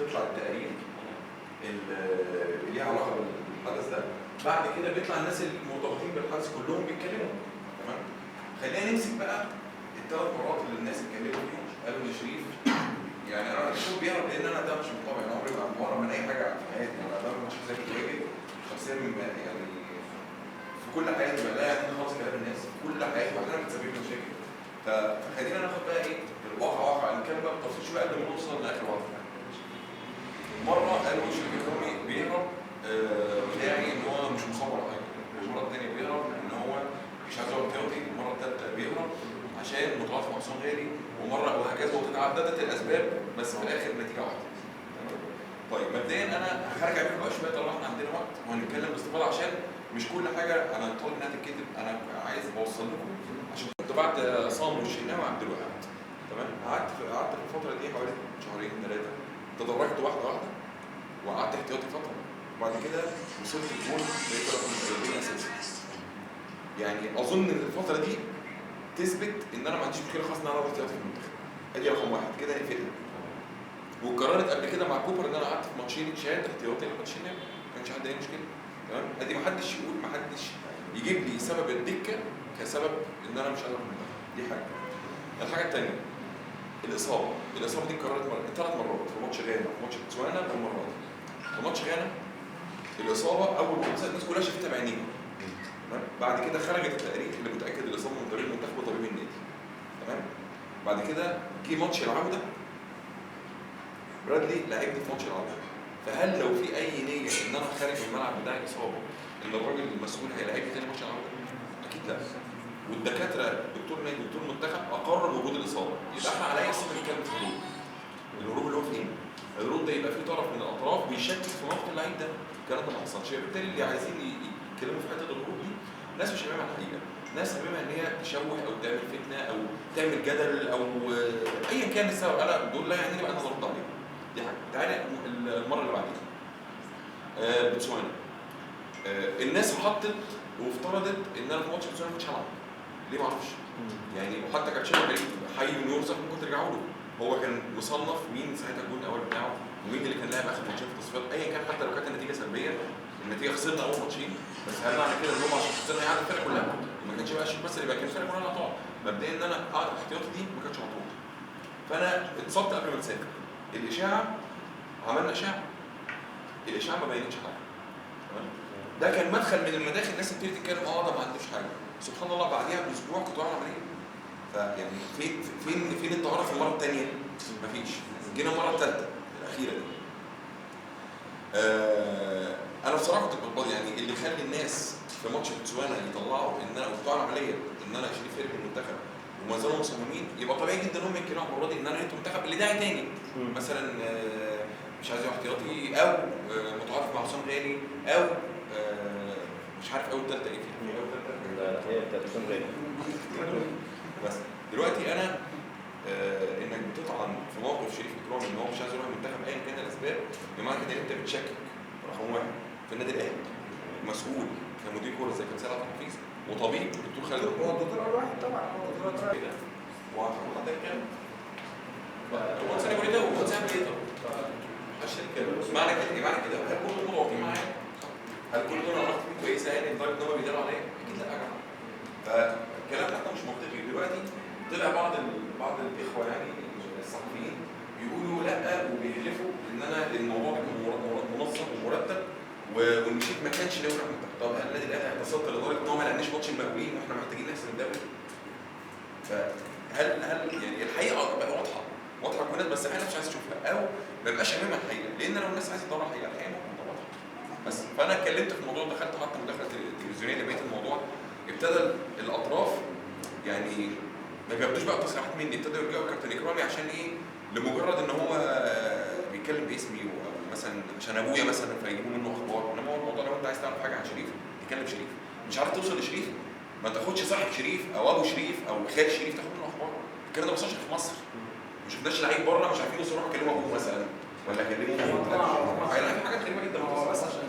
بتطلع التقارير اللي ليها علاقه بالحدث ده. بعد كده بيطلع الناس المرتبطين بالحدث كلهم بيتكلموا. تمام؟ خلينا نمسك بقى الثلاث مرات اللي الناس اتكلموا فيهم. قالوا ان شريف يعني انا بشوف بيهرب لان انا ده مش مطابع، انا عمري ما مهرب من اي حاجه في حياتي، انا ده مش شخصيه بتواجه شخصيه من يعني في كل حياتي بقى يعني خلاص كلام الناس في كل حياتي واحيانا بتسبب لي مشاكل. فخلينا ناخد بقى ايه الواقع واقع، نتكلم بقى بتفصيل شويه قبل ما نوصل لاخر واقع. مره قالوا شريف اكرامي بيهرب بداعي ان هو مش مصور حاجه، المره الثانيه بيهرب ان هو مش عايز يقعد احتياطي، المره الثالثه بيهرب عشان متوافق مع حسام غالي، ومره وهكذا، وتتعددت الاسباب بس في الاخر نتيجه واحده. طيب مبدئيا انا هرجع بيكم بقى شويه طالما احنا عندنا وقت وهنتكلم باستفاضه عشان مش كل حاجه انا طالب انها تتكتب، انا عايز اوصل لكم عشان كنت بعد عصام والشناوي وعبد الوهاب. تمام؟ قعدت في الفتره دي حوالي شهرين ثلاثه، تدرجت واحده واحده وقعدت احتياطي فتره، وبعد كده وصلت الجول بقيت رقم 40 اساسي. يعني اظن ان الفتره دي تثبت ان انا ما عنديش مشكله خالص ان انا اقعد احتياطي في المنتخب. ادي رقم واحد كده نقفلها. وقررت قبل كده مع كوبر ان انا قعدت في ماتشين شاد احتياطي لماتشين ما كانش عندي اي مشكله. تمام؟ ادي ما حدش يقول، ما حدش يجيب لي سبب الدكه كسبب ان انا مش قادر في المنتخب. دي حاجه. الحاجه الثانيه الاصابه دي اتكررت ثلاث مرات في ماتش غانا وفي ماتش بوتسوانا والمره دي. في ماتش غانا الاصابه اول ما الناس كلها شافتها بعينيها. بعد كده خرجت التقارير اللي متاكد الاصابه من طبيب المنتخب وطبيب النادي. تمام؟ بعد كده جه ماتش العوده برادلي لعبني في ماتش العوده. فهل لو في اي نيه ان انا خارج من الملعب بتاعي اصابه ان الراجل المسؤول هيلاعبني تاني ماتش العوده؟ اكيد لا. والدكاتره دكتور نادي ودكتور منتخب اقرر وجود الاصابه. يبقى احنا على اي اساس بنتكلم في الهروب؟ الهروب اللي هو فين؟ الهروب ده يبقى في طرف من الاطراف بيشكك في موقف اللعيب ده. الكلام ده ما حصلش. بالتالي اللي عايزين يتكلموا في حته الهروب دي ناس مش فاهمها الحقيقه، ناس فاهمها ان هي تشوه او تعمل فتنه او تعمل جدل او ايا كان السبب. انا دول لا يعني بقى انا هرد عليهم. دي حاجه. تعالى المره اللي بعديها بوتسوانا. الناس حطت وافترضت ان انا في ماتش بوتسوانا مش هلعب. ليه ما اعرفش. يعني وحتى كان شيء غريب، حي يورزق ممكن ترجعوا له. هو كان مصنف مين ساعتها الجول الاول بتاعه ومين اللي كان لاعب اخر ماتشين في التصفيات ايا كان، حتى لو كانت النتيجه سلبيه. النتيجه خسرنا اول ماتشين بس هل معنى كده ان هم عشان خسرنا يعني الفرقه كلها؟ ما كانش بقى شيء بس اللي بقى كان الفرقه كلها هتقع. مبدئيا ان انا قاعد الاحتياطي دي ما كانتش مطلوبه. فانا اتصبت قبل ما اسافر. الاشاعه عملنا اشاعه. الاشاعه ما بينتش حاجه. تمام؟ ده كان مدخل من المداخل الناس تبتدي تتكلم ده ما عندوش حاجه. سبحان الله بعديها باسبوع كنت بعمل عمليه. فيعني فين الطهاره في المره الثانيه؟ مفيش. جينا المره الثالثه الاخيره دي. انا بصراحه كنت بتبض يعني اللي خلى الناس في ماتش بوتسوانا يطلعوا ان انا بتوع العمليه ان انا شريف فريق المنتخب وما زالوا مصممين، يبقى طبيعي جدا هم ينكروا المره دي ان انا انت منتخب اللي داعي تاني مثلا مش عايز احتياطي او متعاطف مع حسام غالي او مش عارف اول ثالثه ايه فيها. اول ثالثه هي بتاعت حسام غالي. بس دلوقتي انا انك بتطعن في موقف شريف اكرامي ان هو مش عايز يروح المنتخب ايا كان الاسباب، بمعنى كده انت بتشكك رقم واحد في النادي الاهلي مسؤول كمدير كوره زي كابتن سيد حفيظ وطبيب الدكتور خالد هو الدكتور اول واحد طبعا هو الدكتور اول كده وهتاخد عندك كام؟ هو ثاني وليده وهو ثاني وليده عشان كده معنى كده هل كل دول واقفين معايا؟ هل كل دول علاقتي كويسه يعني لدرجه ان هم بيداروا عليا؟ اكيد لا يا جماعه. فالكلام ده حتى مش منطقي. دلوقتي طلع بعض الاخوه يعني الصحفيين بيقولوا لا وبيحلفوا ان انا الموضوع كان منظم ومرتب وان شيء ما كانش له رحمه. طب هل النادي الاهلي هيتصدى لدرجه ان هو ما لقناش ماتش المقاولين واحنا محتاجين نحسم الدوري؟ فهل يعني الحقيقه بقى واضحه كل الناس بس احنا مش عايز نشوفها او ما بقاش امامها الحقيقه، لان لو الناس عايزه تدور على الحقيقه موجوده واضحه. بس فانا اتكلمت في الموضوع، دخلت حتى مداخله تلفزيونيه لبقيه الموضوع. ابتدى الاطراف يعني ما جابوش بقى تصريحات مني، ابتدوا يرجعوا كابتن اكرامي عشان ايه؟ لمجرد ان هو بيتكلم باسمي مثلا عشان ابويا مثلا فيجيبوا منه اخبار. انما هو الموضوع لو انت عايز تعرف حاجه عن شريف تكلم شريف. مش عارف توصل لشريف ما تاخدش صاحب شريف او ابو شريف او خال شريف تاخد منه اخبار. الكلام ده ما بيحصلش في مصر. ما شفناش لعيب بره مش عارفين يروحوا يكلموا ابوه مثلا ولا يكلموا في حاجات غريبه جدا. هو بس عشان